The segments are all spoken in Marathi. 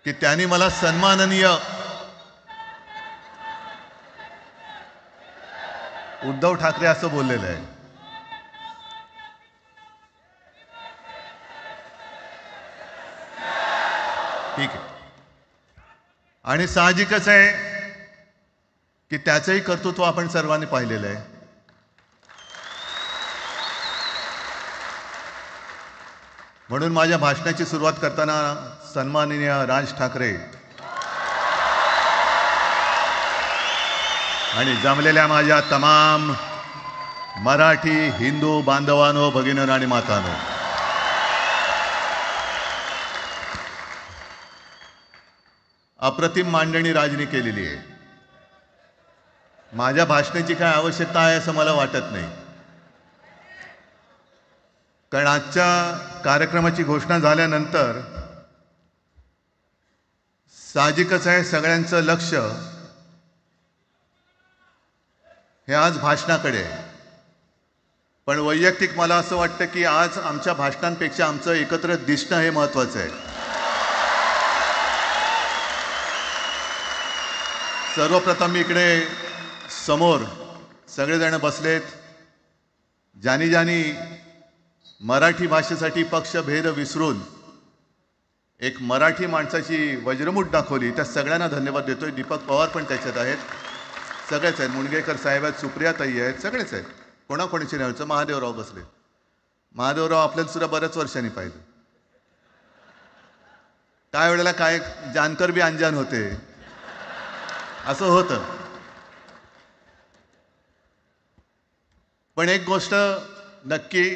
की त्यांनी मला सन्माननीय उद्धव ठाकरे असं बोललेलं आहे. ठीक आहे. आणि साहजिकच आहे की त्याचंही कर्तृत्व आपण सर्वांनी पाहिलेलं आहे. म्हणून माझ्या भाषणाची सुरुवात करताना सन्माननीय राज ठाकरे आणि जमलेल्या माझ्या तमाम मराठी हिंदू बांधवांनो, भगिनींनो आणि मातांनो, अप्रतिम मांडणी राजनी केलेली आहे. माझ्या भाषणाची काय आवश्यकता आहे असं मला वाटत नाही, कारण आजच्या कार्यक्रमाची घोषणा झाल्यानंतर साहजिकच आहे सगळ्यांचं लक्ष हे आज भाषणाकडे आहे. पण वैयक्तिक मला असं वाटतं की आज आमच्या भाषणांपेक्षा आमचं एकत्र दिसणं हे महत्त्वाचं आहे. सर्वप्रथम मी इकडे समोर सगळेजण बसलेत, ज्यांनी ज्यांनी मराठी भाषेसाठी पक्षभेद विसरून एक मराठी माणसाची वज्रमूठ दाखवली, त्या सगळ्यांना धन्यवाद देतोय. दीपक पवार पण त्याच्यात आहेत, सगळेच आहेत, मुणगेकर साहेब आहेत, सुप्रियाताई आहेत, सगळेच आहेत. कोणाकोणीची नाही. महादेवराव बसले. महादेवराव आपल्याला सुद्धा बऱ्याच वर्षांनी पाहिलं. काय वेळेला काय जानकर बी अनजान होते, असं होतं. पण एक गोष्ट नक्की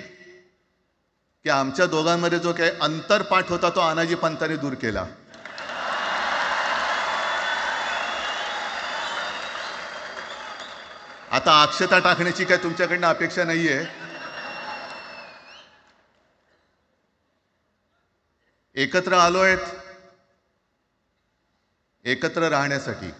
की आमच्या दोघांमध्ये जो काही अंतरपाठ होता तो आनाजी पंतांनी दूर केला. आता अक्षता टाकण्याची काय तुमच्याकडनं अपेक्षा नाहीये. एकत्र आलोय एकत्र राहण्यासाठी.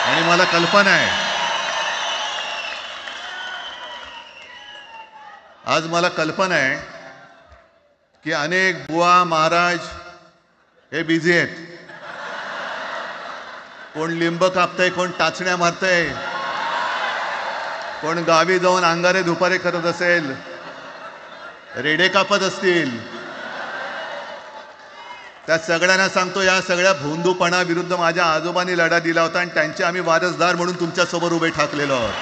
आणि मला कल्पना आहे, आज मला कल्पना आहे की अनेक बुवा महाराज हे बिझी आहेत. कोण लिंब कापतंय, कोण टाचण्या मारतंय, कोण गावी जाऊन अंगारे दुपारे करत असेल, रेडे कापत असतील. त्या सगळ्यांना सांगतो, या सगळ्या भोंदूपणाविरुद्ध माझ्या आजोबांनी लढा दिला होता आणि त्यांचे आम्ही वारसदार म्हणून तुमच्यासमोर उभे ठाकलेलो आहोत.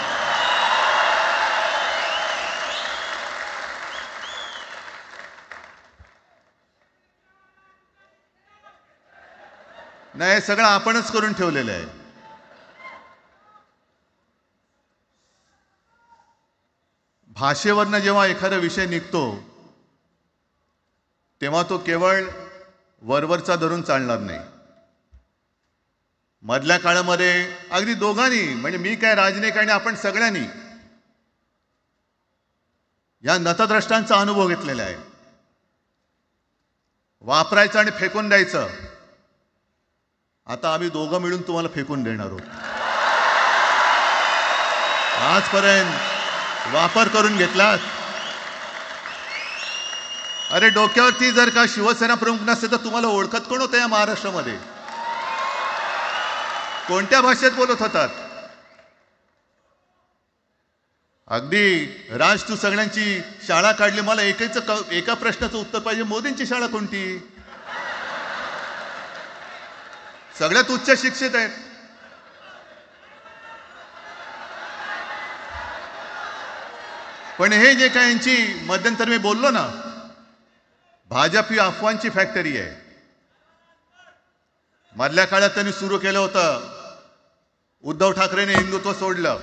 नाही, हे सगळं आपणच करून ठेवलेलं आहे. भाषेवरनं जेव्हा एखादा विषय निघतो तेव्हा तो केवळ वरवरचा धरून चालणार नाही. मधल्या काळामध्ये अगदी दोघांनी, म्हणजे मी काय राजने काय, आपण सगळ्यांनी या नतद्रष्टांचा अनुभव घेतलेला आहे. वापरायचं आणि फेकून द्यायचं. आता आम्ही दोघं मिळून तुम्हाला फेकून देणार आहोत. आजपर्यंत वापर करून घेतलात. अरे डोक्यावरती जर का शिवसेना प्रमुख नसते तर तुम्हाला ओळखत कोण होतं या महाराष्ट्रामध्ये? कोणत्या भाषेत बोलत होतात? अगदी राज, तू सगळ्यांची शाळा काढली, मला एका प्रश्नाचं उत्तर पाहिजे. मोदींची शाळा कोणती? सगळ्यात उच्च शिक्षित आहेत. पण हे जे काय यांची मध्यंतर मी बोललो ना, भाजप ही अफवांची फॅक्टरी आहे. मधल्या काळात त्यांनी सुरू केलं होतं. उद्धव ठाकरेने हिंदुत्व सोडलं.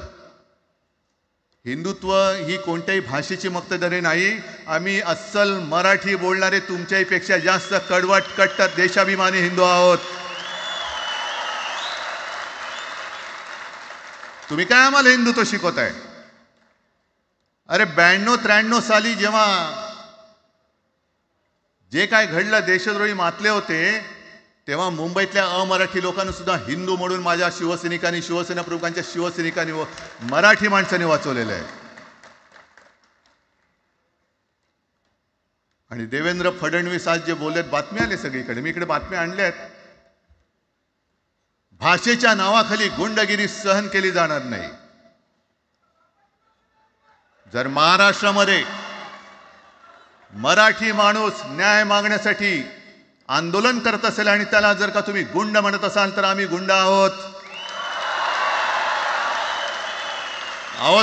हिंदुत्व ही कोणत्याही भाषेची मक्तेदारी नाही. आम्ही अस्सल मराठी बोलणारे तुमच्याही पेक्षा जास्त कडवट कट्टर देशाभिमानी हिंदू आहोत. तुम्ही काय आम्हाला हिंदुत्व शिकवताय? अरे 92-93 साली जेव्हा जे काय घडलं, देशद्रोही मातले होते, तेव्हा मुंबईतल्या अमराठी लोकांना सुद्धा हिंदू म्हणून माझ्या शिवसैनिकांनी, शिवसेना प्रमुखांच्या शिवसैनिकांनी व मराठी माणसांनी वाचवलेलं आहे. आणि देवेंद्र फडणवीस आज जे बोललेत, बातमी आले सगळीकडे, मी इकडे बातम्या आणल्या आहेत. भाषेच्या नावाखाली गुंडगिरी सहन केली जाणार नाही. जर महाराष्ट्रामध्ये मराठी माणूस न्याय मागण्यासाठी आंदोलन करत असेल आणि त्याला जर का तुम्ही गुंड म्हणत असाल, तर आम्ही गुंड आहोत.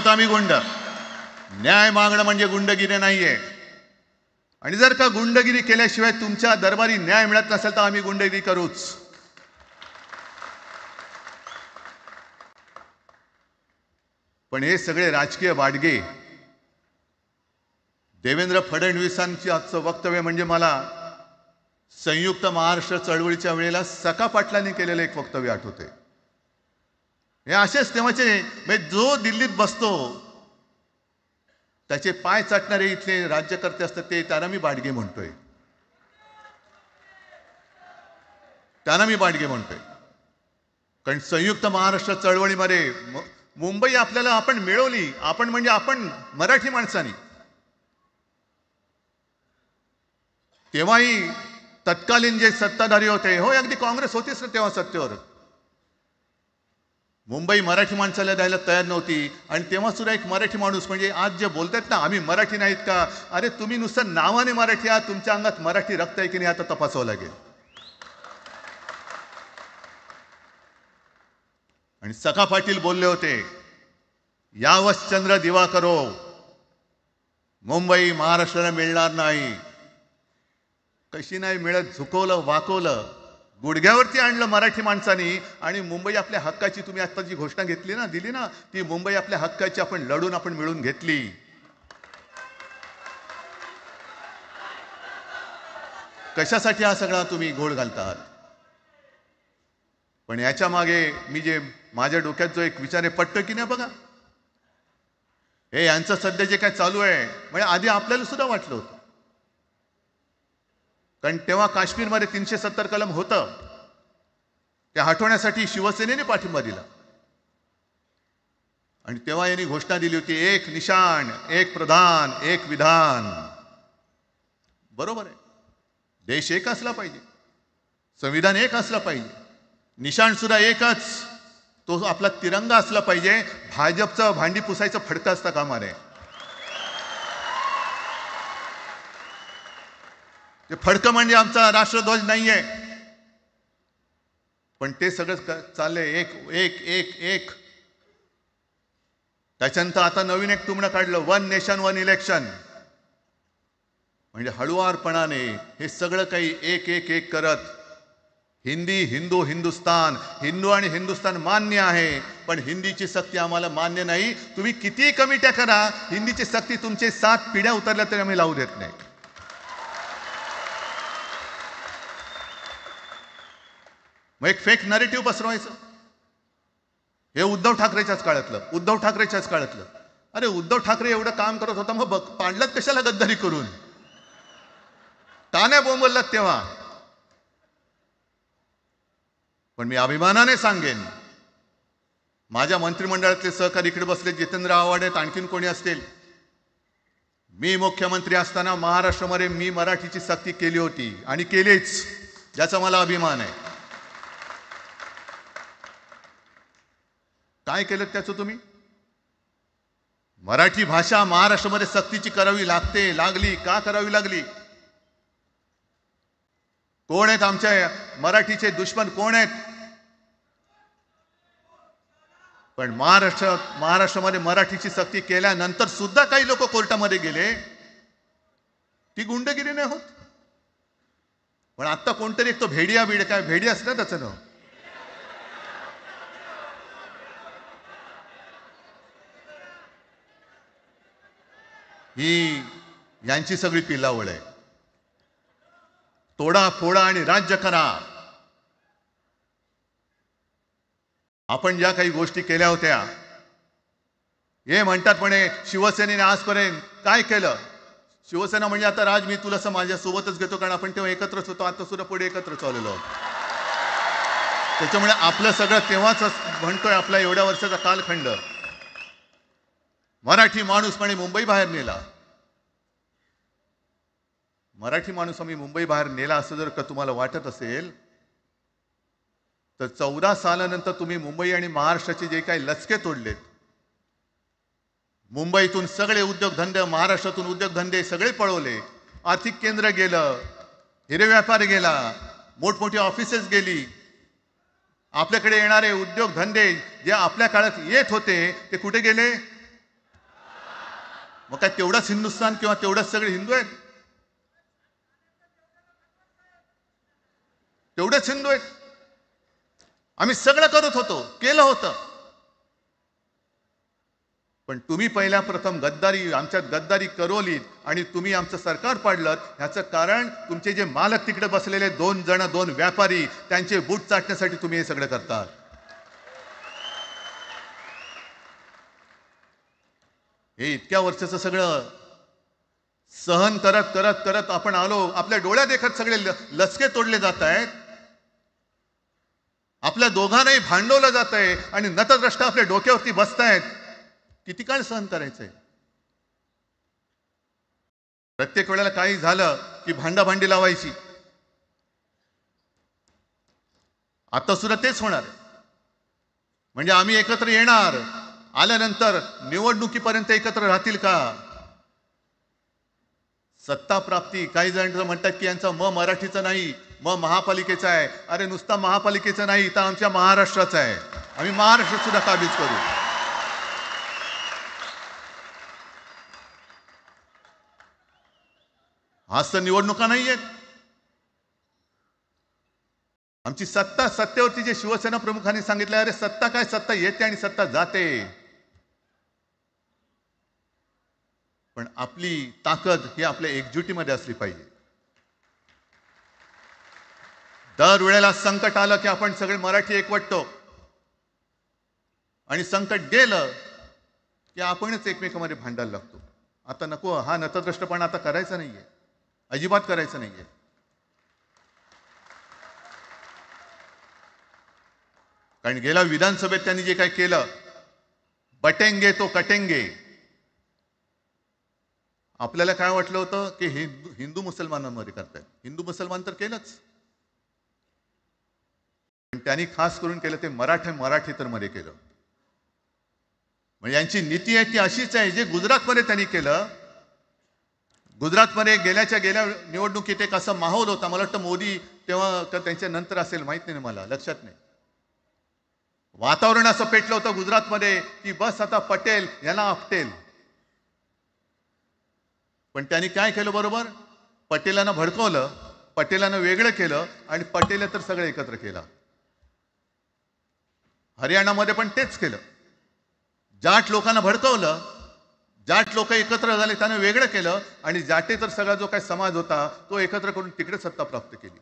आम्ही गुंड. न्याय मागणं म्हणजे गुंडगिरी नाहीये. आणि जर का गुंडगिरी केल्याशिवाय तुमच्या दरबारी न्याय मिळत नसेल, तर आम्ही गुंडगिरी करूच. पण हे सगळे राजकीय वाडगे, देवेंद्र फडणवीसांची आजचं वक्तव्य म्हणजे मला संयुक्त महाराष्ट्र चळवळीच्या वेळेला सखा पाटलांनी केलेलं एक वक्तव्य आठवते. हे असेच तेव्हाचे, म्हणजे जो दिल्लीत बसतो त्याचे पाय चाटणारे इथले राज्यकर्ते असतात, त्यांना मी बाडगे म्हणतोय. कारण संयुक्त महाराष्ट्र चळवळीमध्ये मुंबई आपण मिळवली. आपण म्हणजे आपण मराठी माणसांनी. तेव्हाही तत्कालीन जे सत्ताधारी होते, हो अगदी काँग्रेस होतीच ना तेव्हा सत्तेवर, मुंबई मराठी माणसाला द्यायला तयार नव्हती. आणि तेव्हा सुद्धा एक मराठी माणूस, म्हणजे आज जे बोलतात ना आम्ही मराठी नाहीत का, अरे तुम्ही नुसतं नावाने मराठी आहात, तुमच्या अंगात मराठी रक्त आहे की नाही आता तपासावं लागेल. आणि सखा पाटील बोलले होते, यावश्चंद्र दिवाकरो, मुंबई महाराष्ट्राला मिळणार नाही. कशी नाही मिळत, झुकवलं, वाकवलं, गुडघ्यावरती आणलं मराठी माणसांनी. आणि मुंबई आपल्या हक्काची, तुम्ही आता जी घोषणा दिली ना, ती मुंबई आपल्या हक्काची आपण लढून आपण मिळून घेतली. कशासाठी हा सगळा तुम्ही घोळ घालतात? पण याच्या मागे मी जे माझ्या डोक्यात जो एक विचार आहे, पटतं की नाही बघा. हे यांचं सध्या जे काय चालू आहे, म्हणजे आधी आपल्याला सुद्धा वाटलं होतं. कारण तेव्हा काश्मीरमध्ये 370 कलम होतं, ते हटवण्यासाठी शिवसेनेने पाठिंबा दिला. आणि तेव्हा यांनी घोषणा दिली होती, एक निशाण, एक प्रधान, एक विधान. बरोबर आहे, देश एक असला पाहिजे, संविधान एक असलं पाहिजे, निशाण सुद्धा एकच, तो आपला तिरंगा असला पाहिजे. भाजपचं भांडी पुसायचं फडकं असतं कामा नये. ते फडकं म्हणजे आमचा राष्ट्रध्वज नाहीये. पण ते सगळं चाललंय एक एक एक एक. त्याच्यानंतर आता नवीन एक टुमणं काढलं, 1 नेशन 1 इलेक्शन. म्हणजे हळुवारपणाने हे सगळं काही एक एक एक करत, हिंदी, हिंदू, हिंदुस्तान, हिंदू आणि हिंदुस्तान मान्य आहे, पण हिंदीची सक्ती आम्हाला मान्य नाही. तुम्ही कितीही कमिट्या करा, हिंदीची सक्ती तुमचे 7 पिढ्या उतरल्या तरी आम्ही लावू देत नाही. मग एक फेक नरेटिव्ह पसरवायचं. हे उद्धव ठाकरेच्याच काळातलं. अरे उद्धव ठाकरे एवढं काम करत होता, मग पाडलात कशाला गद्दारी करून? का नाही बोंबललात तेव्हा? पण मी अभिमानाने सांगेन, माझ्या मंत्रिमंडळातले सहकारी इकडे बसले, जितेंद्र आव्हाड आहेत, आणखीन कोणी असतील, मी मुख्यमंत्री असताना महाराष्ट्रामध्ये मी मराठीची सक्ती केली होती आणि केलीच, ज्याचा मला अभिमान आहे. काय केलं त्याचं तुम्ही? मराठी भाषा महाराष्ट्रामध्ये सक्तीची करावी लागली. का करावी लागली? कोण आहेत आमच्या मराठीचे दुश्मन, कोण आहेत? पण महाराष्ट्रामध्ये मराठीची सक्ती केल्यानंतर सुद्धा काही लोक कोर्टामध्ये गेले. ती गुंडगिरी नाही होत. पण आता कोणतरी एक तो भेडिया असतं ना त्याचं नाव, ही यांची सगळी पिलावळ आहे. तोडा फोडा आणि राज्य करा. आपण ज्या काही गोष्टी केल्या होत्या, हे म्हणतात म्हणे शिवसेनेने आजपर्यंत काय केलं? शिवसेना म्हणजे आता राज मी तुला माझ्या सोबतच घेतो, कारण आपण तेव्हा एकत्रच होतो, आता सुद्धा पुढे एकत्र चाललेलो आहोत. त्याच्यामुळे आपलं सगळं तेव्हाच म्हणतोय, आपला एवढ्या वर्षाचा कालखंड मराठी माणूस म्हणे मुंबई बाहेर नेला. मराठी माणूस आम्ही मुंबई बाहेर नेला असं जर का तुम्हाला वाटत असेल तर 14 सालानंतर तुम्ही मुंबई आणि महाराष्ट्राचे जे काही लचके तोडलेत, मुंबईतून सगळे उद्योगधंदे, महाराष्ट्रातून उद्योगधंदे सगळे पळवले, आर्थिक केंद्र गेलं, हिरे व्यापार गेला, मोठमोठी ऑफिसेस गेली. आपल्याकडे येणारे उद्योगधंदे जे आपल्या काळात येत होते ते कुठे गेले? मग काय तेवढंच हिंदुस्थान किंवा तेवढंच सगळे हिंदू आहेत? तेवढेच हिंदू आहेत? आम्ही सगळं करत होतो, केलं होतं. पण तुम्ही पहिल्या प्रथम गद्दारी, आमच्यात गद्दारी करवलीत आणि तुम्ही आमचं सरकार पाडलं. ह्याचं कारण तुमचे जे मालक तिकडे बसलेले 2 जण, 2 व्यापारी, त्यांचे बूट चाटण्यासाठी तुम्ही हे सगळं करतात. हे इतक्या वर्षाचं सगळं सहन करत करत करत आपण आलो. आपल्या डोळ्या देखत सगळे लचके तोडले जात आहेत. आपल्या दोघांनाही भांडवलं जात आहे आणि नतद्रष्ट आपल्या डोक्यावरती बसतायत. किती काळ सहन करायचंय? प्रत्येक वेळेला काही झालं की भांडाभांडी लावायची. आता सुद्धा तेच होणार. म्हणजे आम्ही एकत्र येणार, आल्यानंतर निवडणुकीपर्यंत एकत्र राहतील का? सत्ता प्राप्ती, काही जण म्हणतात की यांचा मराठीचा नाही, महापालिकेचा आहे. अरे नुसता महापालिकेचा नाही, तर आमच्या महाराष्ट्राचा आहे. आम्ही महाराष्ट्र सुद्धा काबीज करू. आज तर निवडणुका नाही आहेत. आमची सत्ता, सत्तेवरती जे शिवसेना प्रमुखांनी सांगितलं, अरे सत्ता काय, सत्ता येते आणि सत्ता जाते. पण आपली ताकद ही आपल्या एकजुटीमध्ये असली पाहिजे. दर वेळेला संकट आलं की आपण सगळे मराठी एकवटतो आणि संकट गेलं की आपणच एकमेकांमध्ये भांडायला लागतो. आता नको, हा नतद्रष्टपणा आता करायचा नाहीये, अजिबात करायचं नाहीये. कारण गेल्या विधानसभेत त्यांनी जे काही केलं, बटेंगे तो कटेंगे. आपल्याला काय वाटलं होतं की हिंदू मुसलमानांमध्ये करतायत. हिंदू मुसलमान तर केलंच, पण त्यांनी खास करून केलं ते मराठीतर मध्ये केलं. म्हणजे यांची नीती आहे ती अशीच आहे जे गुजरातमध्ये त्यांनी केलं. गुजरातमध्ये गेल्या निवडणुकीत एक असा माहोल होता, मला वाटतं मोदी तेव्हा का त्यांच्या नंतर असेल, माहित नाही, मला लक्षात नाही. वातावरण असं पेटलं होतं गुजरातमध्ये की बस आता पटेल याला आपटेल. पण त्यांनी काय केलं बरोबर? पटेलांना भडकवलं, पटेलांना वेगळं केलं आणि पटेल तर सगळं एकत्र केलं. हरियाणामध्ये पण तेच केलं. जाट लोकांना भडकवलं, जाट लोक एकत्र झाले, त्यानं वेगळं केलं आणि जाटे तर सगळा जो काही समाज होता तो एकत्र करून तिकडे सत्ता प्राप्त केली.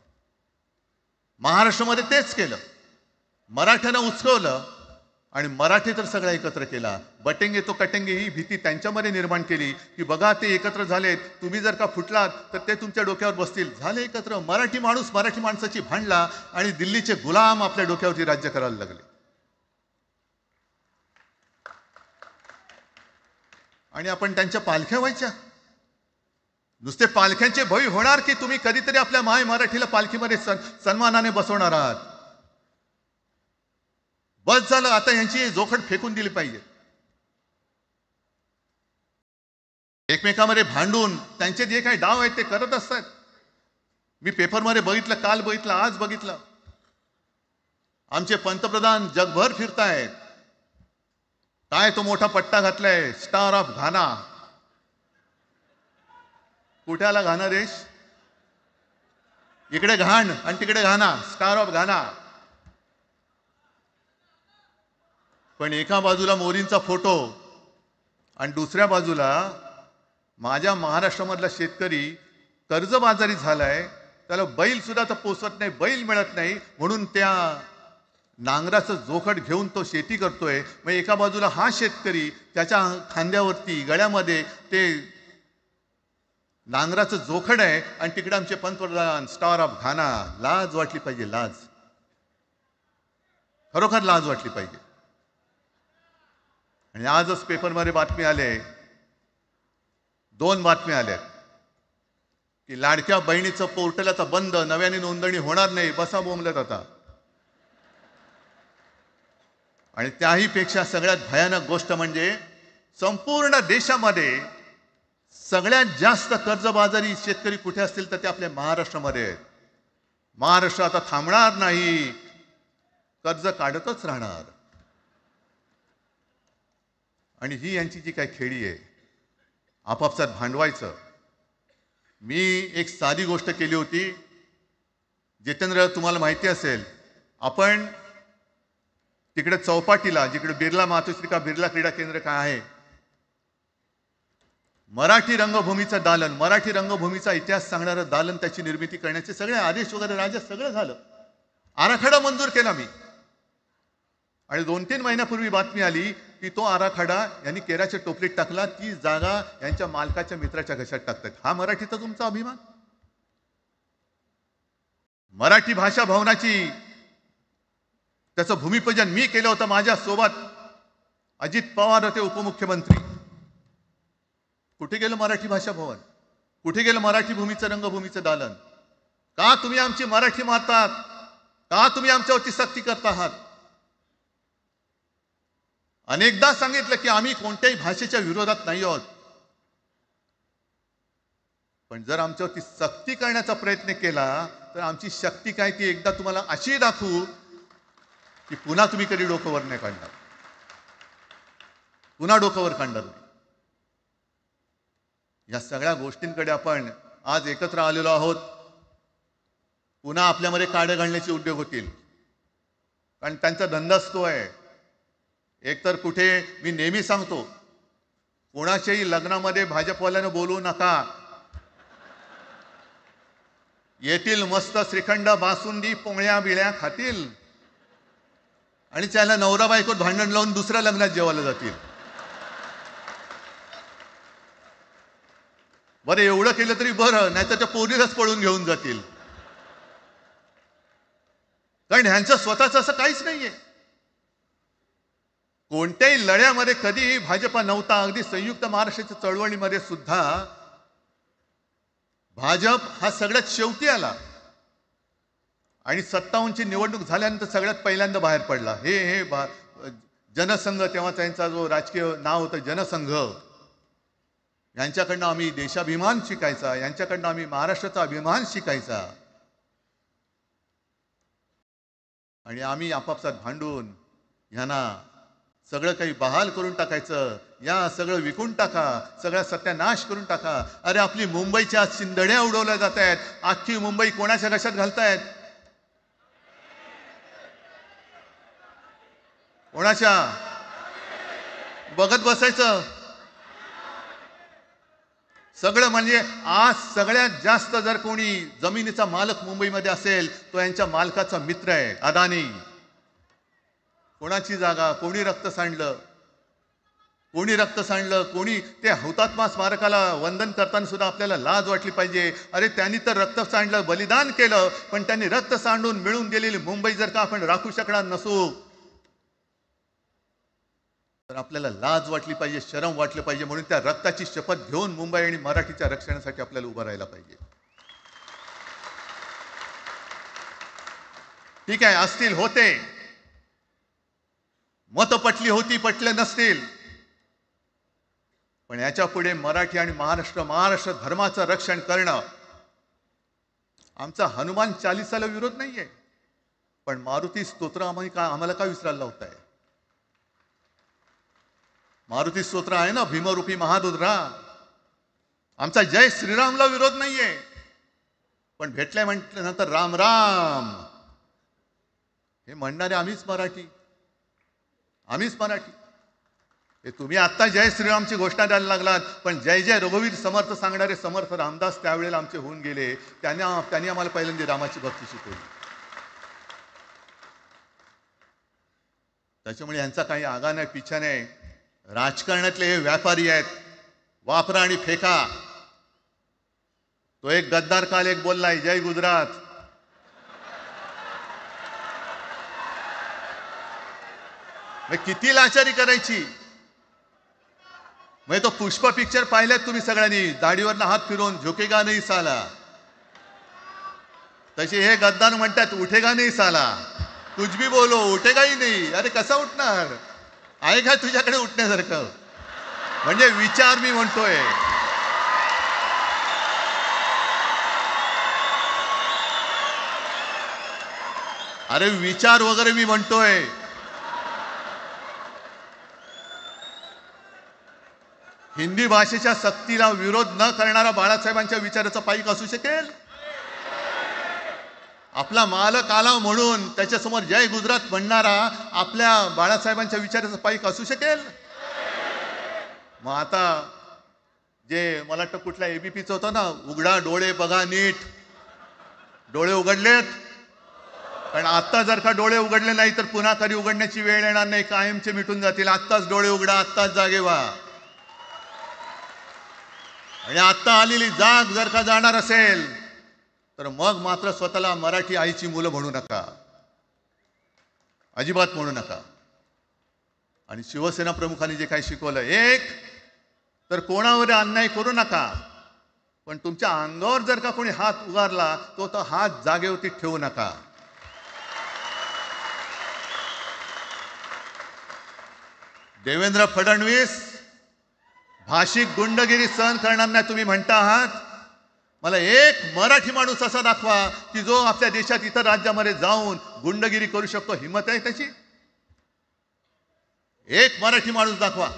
महाराष्ट्रामध्ये तेच केलं. मराठ्यांना उचकवलं आणि मराठी तर सगळा एकत्र केला. बटेंगे तो कटेंगे ही भीती त्यांच्यामध्ये निर्माण केली की बघा ते एकत्र झालेत, तुम्ही जर का फुटलात तर ते तुमच्या डोक्यावर बसतील. झाले एकत्र. मराठी माणूस मराठी माणसाची भांडला आणि दिल्लीचे गुलाम आपल्या डोक्यावरती राज्य करायला लागले. आणि आपण त्यांच्या पालख्या व्हायच्या. नुसते पालख्यांचे भवी होणार की तुम्ही कधीतरी आपल्या माय मराठीला पालखीमध्ये सन्मानाने बसवणार आहात. बस झालं, आता यांची जोखड फेकून दिली पाहिजे. एकमेकांमध्ये भांडून त्यांचे जे काही डाव आहेत ते करत असतात. मी पेपरमध्ये बघितलं, काल बघितलं, आज बघितलं. आमचे पंतप्रधान जगभर फिरतायत. काय तो मोठा पट्टा घातलाय, स्टार ऑफ घाना. कुठे आला घाना देश? इकडे घाण आणि तिकडे घाना, स्टार ऑफ घाना. पण एका बाजूला मोदींचा फोटो आणि दुसऱ्या बाजूला माझ्या महाराष्ट्रामधला शेतकरी कर्जबाजारी झालाय. त्याला बैल सुद्धा तर पोचत नाही, बैल मिळत नाही, म्हणून त्या नांगराचं जोखड घेऊन तो शेती करतोय. मग एका बाजूला हा शेतकरी, त्याच्या खांद्यावरती गळ्यामध्ये ते नांगराचं जोखड आहे आणि तिकडे आमचे पंतप्रधान स्टार ऑफ घाना. लाज वाटली पाहिजे, लाज. खरोखर लाज वाटली पाहिजे. आणि आजच पेपरमध्ये बातमी आले, 2 बातम्या आल्या की लाडक्या बहिणीचं पोर्टल आता बंद, नव्याने नोंदणी होणार नाही. बसा बोंबलत आता. आणि त्याही पेक्षा सगळ्यात भयानक गोष्ट म्हणजे संपूर्ण देशामध्ये सगळ्यात जास्त कर्जबाजारी शेतकरी कुठे असतील तर ते आपल्या महाराष्ट्रामध्ये आहेत. महाराष्ट्र आता थांबणार नाही, कर्ज काढतच राहणार. आणि ही यांची जी काही खेळी आहे, आपापसात भांडवायचं. मी एक साधी गोष्ट केली होती. जितेंद्र, तुम्हाला माहिती असेल, आपण तिकडे चौपाटीला, जिकडे बिर्ला मातोश्री बिर्ला क्रीडा केंद्र काय आहे, मराठी रंगभूमीचं दालन, मराठी रंगभूमीचा इतिहास सांगणारं दालन, त्याची निर्मिती करण्याचे सगळे आदेश वगैरे राजा सगळं झालं. आराखडा मंजूर केला मी. आणि 2-3 महिन्यापूर्वी बातमी आली की तो आराखडा यांनी केराच्या टोपलीत टाकला. ती जागा यांच्या मालकाच्या मित्राच्या घशात टाकतात. हा मराठीचा तुमचा अभिमान? मराठी भाषा भवनाची त्याचं भूमिपूजन मी केलं होतं. माझ्या सोबत अजित पवार होते, उपमुख्यमंत्री. कुठे गेलं मराठी भाषा भवन? कुठे गेलं मराठी भूमीचं रंगभूमीचं दालन? का तुम्ही आमची मराठी मारतात? का तुम्ही आमच्यावरती सक्ती करता आहात? अनेकदा सांगितलं की आम्ही कोणत्याही भाषेच्या विरोधात नाही आहोत, पण जर आमच्यावरती सक्ती करण्याचा प्रयत्न केला तर आमची शक्ती काय ती एकदा तुम्हाला अशी दाखवू की पुन्हा तुम्ही कधी डोकंवर नाही काढणार, पुन्हा डोकंवर काढणार नाही. या सगळ्या गोष्टींकडे आपण आज एकत्र आलेलो आहोत. पुन्हा आपल्यामध्ये काडे घालण्याचे उद्योग होतील, कारण त्यांचा धंदाच तो आहे. एकतर कुठे, मी नेहमी सांगतो, कोणाच्याही लग्नामध्ये भाजपवाल्यानं बोलवू नका. येतील मस्त श्रीखंड, बासुंदी, पोळ्या बिळ्या खातील आणि त्याला नवरा बायकोत भांडण लावून दुसऱ्या लग्नात जेवायला जातील. बरं, एवढं केलं तरी बरं, नाही तर त्या पोरीलाच पळून घेऊन जातील. कारण ह्यांचं स्वतःच असं काहीच नाहीये. कोणत्याही लढ्यामध्ये कधीही भाजपा नव्हता. अगदी संयुक्त महाराष्ट्राच्या चळवळीमध्ये सुद्धा भाजप हा सगळ्यात शेवटी आला आणि 57ची निवडणूक झाल्यानंतर सगळ्यात पहिल्यांदा बाहेर पडला. हे जनसंघ, तेव्हा त्यांचा जो राजकीय नाव होतं जनसंघ, यांच्याकडनं आम्ही देशाभिमान शिकायचा, यांच्याकडनं आम्ही महाराष्ट्राचा अभिमान शिकायचा. आणि आम्ही आपापसात भांडून ह्यांना सगळं काही बहाल करून टाकायचं. या सगळं विकून टाका, सगळा सत्यानाश करून टाका. अरे, आपली मुंबईच्या शिंदड्या उडवल्या जात आहेत. अख्खी मुंबई कोणाच्या घशात घालतायत? कोणाच्या? बघत बसायचं सगळं. म्हणजे आज सगळ्यात जास्त जर कोणी जमिनीचा मालक मुंबईमध्ये असेल तो यांच्या मालकाचा मित्र आहे, अदानी. कोणाची जागा? कोणी रक्त सांडलं? कोणी रक्त सांडलं? कोणी? ते हुतात्मा स्मारकाला वंदन करताना सुद्धा आपल्याला लाज वाटली पाहिजे. अरे, त्यांनी तर रक्त सांडलं, बलिदान केलं, पण त्यांनी रक्त सांडून मिळून गेलेली मुंबई जर का आपण राखू शकणार नसू तर आपल्याला लाज वाटली पाहिजे, शरम वाटलं पाहिजे. म्हणून त्या रक्ताची शपथ घेऊन मुंबई आणि मराठीच्या रक्षणासाठी आपल्याला उभं राहायला पाहिजे. ठीक आहे, असतील, होते मत, पटली होती, पटले नसतील, पण याच्या पुढे मराठी आणि महाराष्ट्र धर्माचं रक्षण करणं. आमचा हनुमान चालीसाला विरोध नाहीये, पण मारुती स्तोत्र आम्हाला का विसरायला लावताय? मारुती स्तोत्र आहे ना, भीमरूपी महारुद्रा. आमचा जय श्रीरामला विरोध नाहीये, पण भेटल्या म्हटल्यानंतर राम राम हे म्हणणारे आम्हीच मराठी. हे तुम्ही आता जय श्रीरामची घोषणा द्यायला लागलात, पण जय जय रघुवीर समर्थ सांगणारे समर्थ रामदास त्यावेळेला आमचे होऊन गेले. त्यांनी आम्हाला पहिल्यांदा रामाची भक्ती शिकवली. त्याच्यामुळे यांचा काही आगा नाही, पिछा नाही. राजकारणातले हे व्यापारी आहेत, वापरा आणि फेका. तो एक गद्दार काल एक बोललाय, जय गुजरात. किती लाचारी करायची. तो पुष्पा पिक्चर पाहिल्यात तुम्ही सगळ्यांनी, दाढीवरनं हात फिरवून झुकेगा नाही साला. तसे हे गद्दार म्हणतात उठेगा नाही साला. कुछ भी बोलो उठेगाही नाही. अरे कसा उठणार. आहे का तुझ्याकडे उठण्यासारखं. म्हणजे विचार मी म्हणतोय. अरे विचार वगैरे मी म्हणतोय. हिंदी भाषेच्या सक्तीला विरोध न करणारा बाळासाहेबांच्या विचाराचा पाईक असू शकेल. आपला मालक आला म्हणून त्याच्यासमोर जय गुजरात म्हणणारा आपल्या बाळासाहेबांच्या विचाराचा पाईक असू शकेल. मग आता जे मला वाटतं कुठल्या एबीपीचं होतं ना, उघडा डोळे बघा नीट. डोळे उघडलेत. पण आत्ता जर का डोळे उघडले नाही तर पुन्हा कधी उघडण्याची वेळ येणार नाही. कायमचे मिटून जातील. आत्ताच डोळे उघडा. आत्ताच जागे व्हा. आणि आत्ता आलेली जाग जर का जाणार असेल तर मग मात्र स्वतःला मराठी आईची मुलं म्हणू नका. अजिबात म्हणू नका. आणि शिवसेना प्रमुखांनी जे काही शिकवलं, एक तर कोणावर अन्याय करू नका. पण तुमच्या अंगावर जर का कोणी हात उगारला तो हात जागेवरती ठेवू नका. देवेंद्र फडणवीस भाषिक गुंडगिरी सहन करणार नाही तुम्ही म्हणता आहात. मला एक मराठी माणूस असा दाखवा की जो आपल्या देशात इतर राज्यामध्ये जाऊन गुंडगिरी करू शकतो. हिम्मत आहे त्याची. एक मराठी माणूस दाखवा.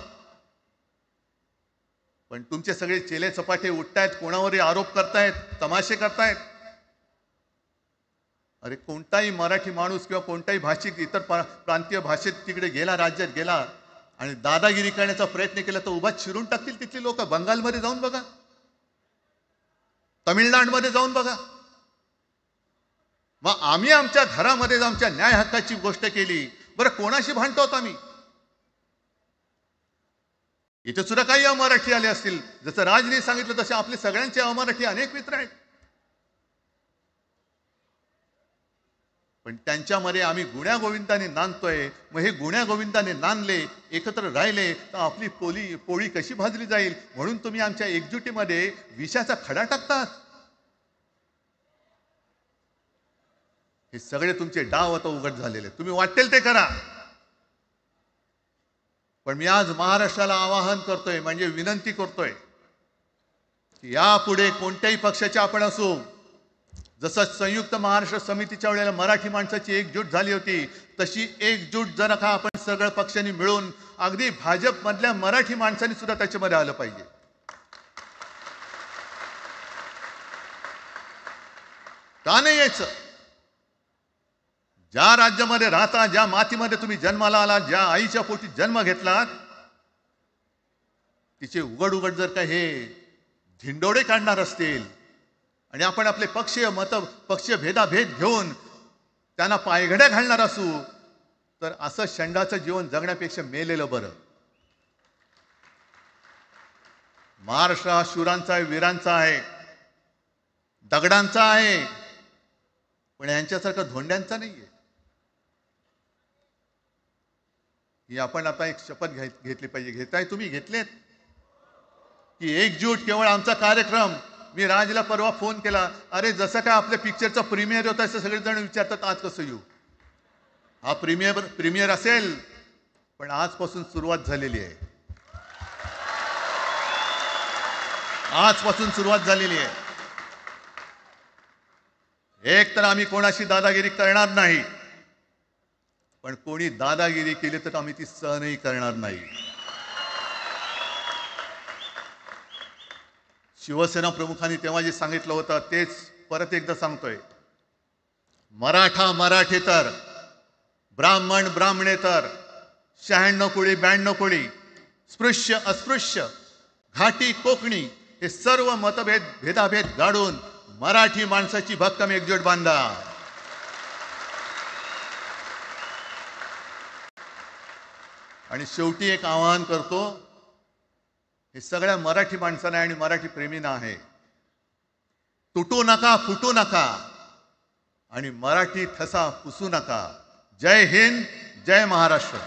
पण तुमचे सगळे चेले चपाटे उठतायत, कोणावरही आरोप करतायत, तमाशे करतायत. अरे कोणताही मराठी माणूस किंवा कोणताही भाषिक इतर प्रांतीय भाषेत तिकडे गेला, राज्यात गेला आणि दादागिरी करण्याचा प्रयत्न केला तर उभा चिरून टाकतील तिथली लोक. बंगालमध्ये जाऊन बघा, तमिळनाडूमध्ये जाऊन बघा. मग आम्ही आमच्या घरामध्ये आमच्या न्याय हक्काची गोष्ट केली. बरं कोणाशी भांडतो आम्ही. इथे सुद्धा काही अमराठी आले असतील. जसं राजने सांगितलं तसे आपले सगळ्यांचे अमराठी अनेक मित्र आहेत. पण त्यांच्यामध्ये आम्ही गुण्या गोविंदाने नांदतोय. मग हे गुण्या गोविंदाने नांदले, एकत्र राहिले तर आपली पोळी कशी भाजली जाईल. म्हणून तुम्ही आमच्या एकजुटीमध्ये विषाचा खडा टाकतात. हे सगळे तुमचे डाव आता उघड झालेले. तुम्ही वाटेल ते करा. पण मी आज महाराष्ट्राला आवाहन करतोय, म्हणजे विनंती करतोय की यापुढे कोणत्याही पक्षाचे आपण असू, जसं संयुक्त महाराष्ट्र समितीच्या वेळेला मराठी माणसाची एकजूट झाली होती तशी एकजूट जर का आपण सगळ्या पक्षांनी मिळून, अगदी भाजप मधल्या मराठी माणसांनी सुद्धा त्याच्यामध्ये आलं पाहिजे. का नाही यायचं. ज्या राज्यामध्ये राहता, ज्या मातीमध्ये तुम्ही जन्माला आलात, ज्या आईच्या पोटी जन्म घेतलात, तिचे उघड उघड जर का हे धिंडोडे काढणार असतील आणि आपण आपले पक्षीय भेदाभेद घेऊन त्यांना पायघड्या घालणार असू तर असं षंडाचं जीवन जगण्यापेक्षा मेलेलं बरं. महाराष्ट्र हा शूरांचा आहे, वीरांचा आहे, दगडांचा आहे, पण यांच्यासारखं धोंड्यांचा नाहीये. ही आपण आता एक शपथ घेतली पाहिजे. घेताय तुम्ही, घेतलेत की एकजूट केवळ आमचा कार्यक्रम. मी राजला परवा फोन केला, अरे जसं काय आपल्या पिक्चरचा प्रीमियर होता असं सगळेजण विचारतात आज कसं येऊ. हा प्रीमियर असेल पण आजपासून सुरुवात झालेली आहे. आजपासून सुरुवात झालेली आहे. एक तर आम्ही कोणाशी दादागिरी करणार नाही, पण कोणी दादागिरी केली तर आम्ही ती सहनही करणार नाही. शिवसेना प्रमुखांनी तेव्हा जे सांगितलं होतं तेच परत एकदा सांगतोय. मराठा मराठेतर, ब्राह्मण ब्राह्मणेतर, 96 कोळी 92 कोळी, स्पृश्य अस्पृश्य, घाटी कोकणी, हे सर्व भेदाभेद गाडून मराठी माणसाची भक्कम एकजूट बांधा. आणि शेवटी एक आवाहन करतो, हे सगळ्या मराठी माणसांना आणि मराठी प्रेमींना आहे. तुटू नका, फुटू नका आणि मराठी ठसा पुसू नका. जय हिंद, जय महाराष्ट्र.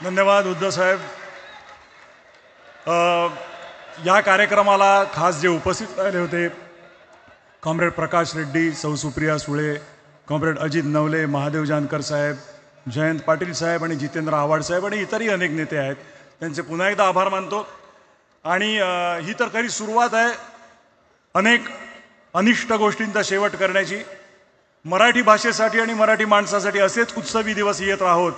धन्यवाद उद्धव साहेब. या कार्यक्रमाला खास जे उपस्थित राहिले होते कॉम्रेड प्रकाश रेड्डी, सौ सुप्रिया सुळे, कॉम्रेड अजित नवले, महादेव जानकर साहेब, जयंत पाटील साहेब आणि जितेंद्र आव्हाड साहेब आणि इतरही अनेक नेते आहेत, त्यांचे पुन्हा एकदा आभार मानतो. आणि ही तर खरी सुरुवात आहे अनेक अनिष्ट गोष्टींचा शेवट करण्याची. मराठी भाषेसाठी आणि मराठी माणसासाठी असेच उत्सवी दिवस येत राहोत.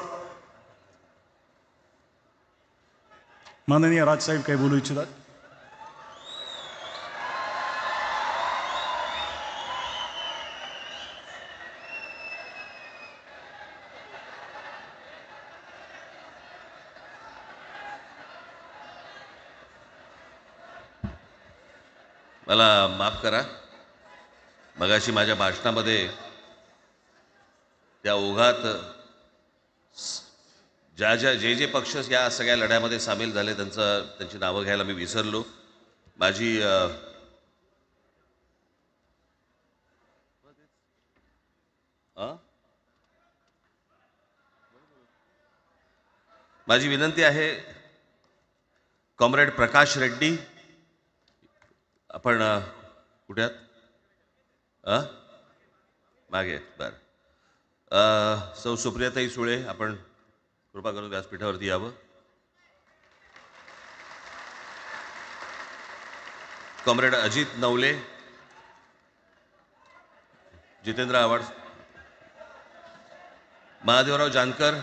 माननीय राजसाहेब काही बोलू इच्छितात? मला माफ करा, मगाशी माझ्या भाषणामध्ये त्या ओघात जे पक्ष या सगळ्या लढ्यामध्ये सामील झाले त्यांची नावं घ्यायला मी विसरलो. माझी विनंती आहे, कॉम्रेड प्रकाश रेड्डी आपण कुठे आहात? मागे. बरं. सौ सुप्रियाताई सुळे आपण कृपा करून व्यासपीठावरती यावं. कॉम्रेड अजित नवले, जितेंद्र आव्हाड, महादेवराव जानकर,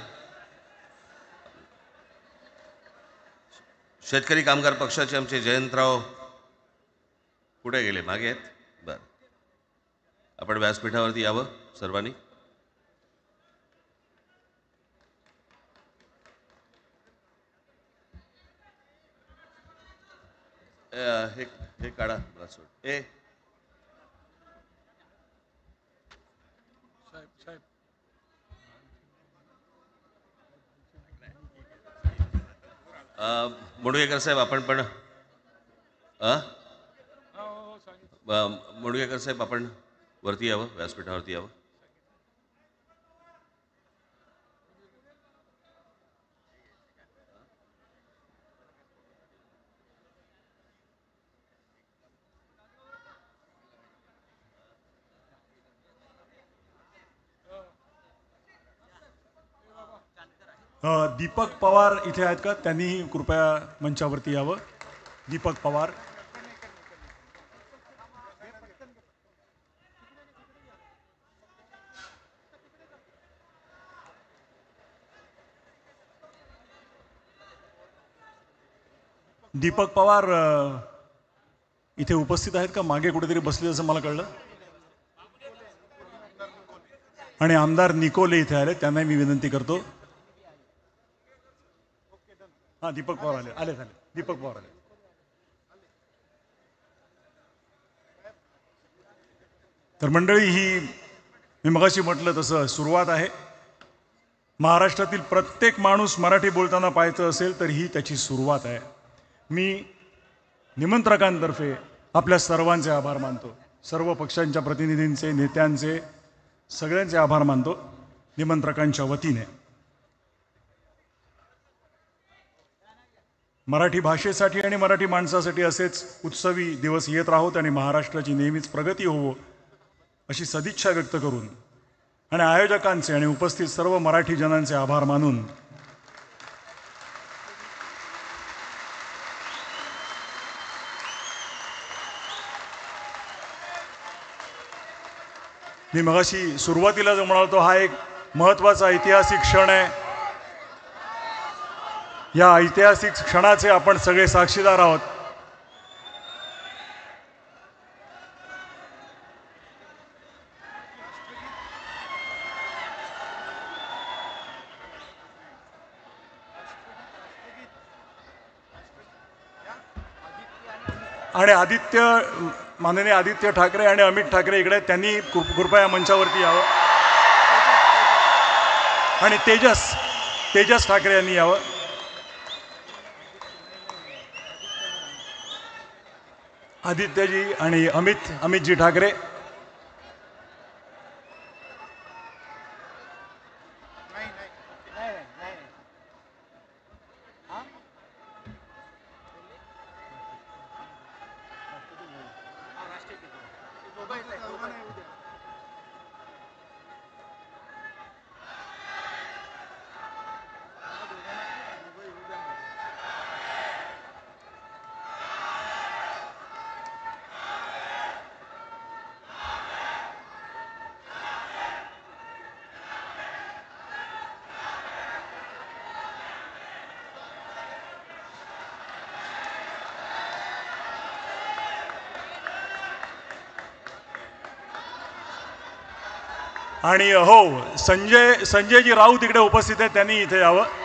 शेतकरी कामगार पक्षाचे आमचे जयंतराव कुठे गेले? मागे आहेत. बरं, आपण व्यासपीठावरती यावं सर्वांनी. हे काढा सोड. मुडगेकर साहेब आपण पण मुडगेकर साहेब आपण वरती यावं, व्यासपीठावरती यावं. दीपक पवार इथे आहेत का? त्यांनीही कृपया मंचावरती यावं. दीपक पवार. दीपक पवार इथे उपस्थित आहेत का? मागे कुठेतरी बसले असं मला कळलं. आणि आमदार निकोले इथे आले, त्यांना मी विनंती करतो. हां, दीपक पवार आले. दीपक पवार आले. तर मंडळी, ही मी मगाशी म्हटलं तसं सुरुवात आहे. महाराष्ट्रातील प्रत्येक माणूस मराठी बोलताना पाहायचं असेल तर ही त्याची सुरुवात आहे. मी निमंत्रकांतर्फे आपल्या सर्वांचे आभार मानतो. सर्व पक्षांच्या प्रतिनिधींचे, नेत्यांचे, सगळ्यांचे आभार मानतो निमंत्रकांच्या वतीने. मराठी भाषेसाठी आणि मराठी माणसासाठी असेच उत्सवी दिवस येत राहोत आणि महाराष्ट्राची नेहमीच प्रगती होवो अशी सदिच्छा व्यक्त करून आणि आयोजकांचे आणि उपस्थित सर्व मराठी जनांचे आभार मानून मी मगाशी सुरुवातीला जो म्हणालो हा एक महत्त्वाचा ऐतिहासिक क्षण आहे. या ऐतिहासिक क्षणाचे आपण सगळे साक्षीदार आहोत. आणि माननीय आदित्य ठाकरे आणि अमित ठाकरे इकडे, त्यांनी कृपया मंचावरती यावं. आणि तेजस ठाकरे यांनी यावं. आदित्यजी आणि अमितजी ठाकरे. आणि हो, संजयजी राऊत इकडे उपस्थित आहेत, त्यांनी इथे यावं.